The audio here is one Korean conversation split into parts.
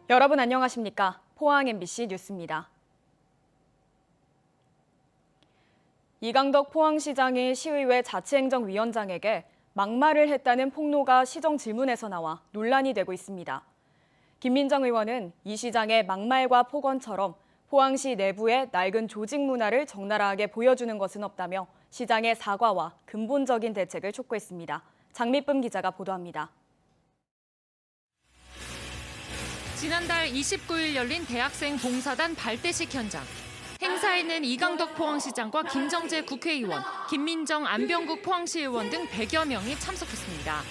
여러분 안녕하십니까? 포항 MBC 뉴스입니다. 이강덕 포항시장이 시의회 자치행정위원장에게 막말을 했다는 폭로가 시정 질문에서 나와 논란이 되고 있습니다. 김민정 의원은 이 시장의 막말과 폭언처럼 포항시 내부의 낡은 조직 문화를 적나라하게 보여주는 것은 없다며 시장의 사과와 근본적인 대책을 촉구했습니다. 장미쁨 기자가 보도합니다. 지난달 29일 열린 대학생 봉사단 발대식 현장. 행사에는 이강덕 포항시장과 김정재 국회의원, 김민정 안병국 포항시의원 등 100여 명이 참석했습니다.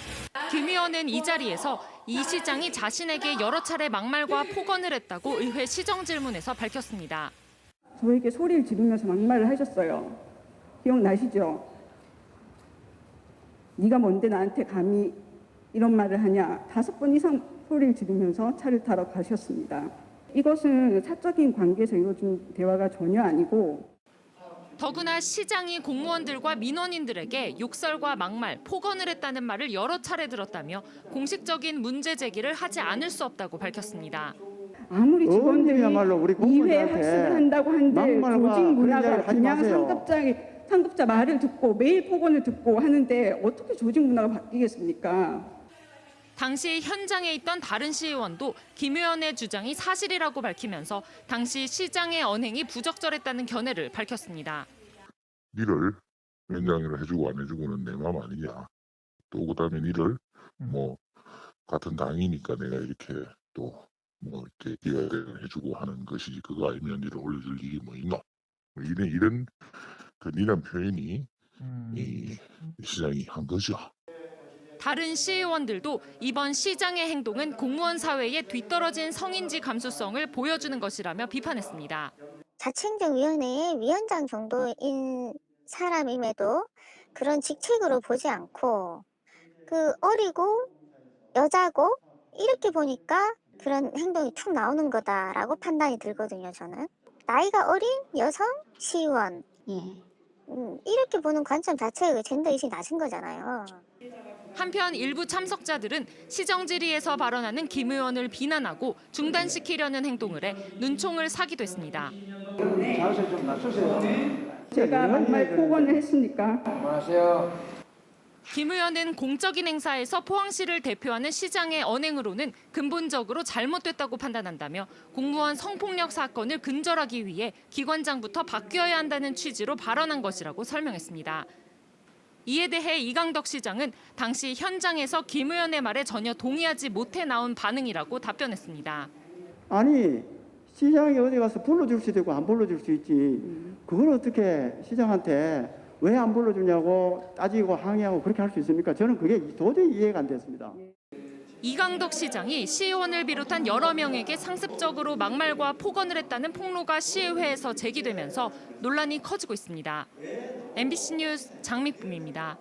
김 의원은 이 자리에서 이 시장이 자신에게 여러 차례 막말과 폭언을 했다고 의회 시정질문에서 밝혔습니다. 저에게 소리를 지르면서 막말을 하셨어요. 기억나시죠? 네가 뭔데 나한테 감히 이런 말을 하냐. 5번 이상 소리를 지르면서 차를 타러 가셨습니다. 이것은 사적인 관계에서 이루어진 대화가 전혀 아니고 더구나 시장이 공무원들과 민원인들에게 욕설과 막말, 폭언을 했다는 말을 여러 차례 들었다며 공식적인 문제 제기를 하지 않을 수 없다고 밝혔습니다. 아무리 직원들이 우리 2회 학습을 한다고 한들 조직 문화가 그냥 마세요. 상급자 말을 듣고 매일 폭언을 듣고 하는데 어떻게 조직 문화가 바뀌겠습니까? 당시 현장에 있던 다른 시의원도 김 의원의 주장이 사실이라고 밝히면서 당시 시장의 언행이 부적절했다는 견해를 밝혔습니다. 니를 위원장으로 해주고 안 해주고는 내 맘 아니냐. 또 그다음에 니를 같은 당이니까 내가 이렇게 또 이렇게 기회를 해주고 하는 것이지 그거 아니면 니를 올려줄 일이 뭐 있노? 이런 그 니란 표현이 이 시장이 한 거죠. 다른 시의원들도 이번 시장의 행동은 공무원 사회의 뒤떨어진 성인지 감수성을 보여주는 것이라며 비판했습니다. 자치행정위원회의 위원장 정도인 사람임에도 그런 직책으로 보지 않고 어리고 여자고 이렇게 보니까 그런 행동이 툭 나오는 거다라고 판단이 들거든요, 저는. 나이가 어린 여성 시의원. 이렇게 보는 관점 자체가 젠더의식이 낮은 거잖아요. 한편 일부 참석자들은 시정 질의에서 발언하는 김 의원을 비난하고 중단시키려는 행동을 해 눈총을 사기도 했습니다. 자세 좀 낮추세요. 제가 막말 폭언을 했습니까? 안녕하세요. 김 의원은 공적인 행사에서 포항시를 대표하는 시장의 언행으로는 근본적으로 잘못됐다고 판단한다며 공무원 성폭력 사건을 근절하기 위해 기관장부터 바뀌어야 한다는 취지로 발언한 것이라고 설명했습니다. 이에 대해 이강덕 시장은 당시 현장에서 김 의원의 말에 전혀 동의하지 못해 나온 반응이라고 답변했습니다. 아니 시장이 어디 가서 불러줄 수도 있고 안 불러줄 수 있지. 그걸 어떻게 시장한테 왜 안 불러주냐고 따지고 항의하고 그렇게 할 수 있습니까? 저는 그게 도저히 이해가 안 됐습니다. 이강덕 시장이 시의원을 비롯한 여러 명에게 상습적으로 막말과 폭언을 했다는 폭로가 시의회에서 제기되면서 논란이 커지고 있습니다. MBC 뉴스 장미쁨입니다.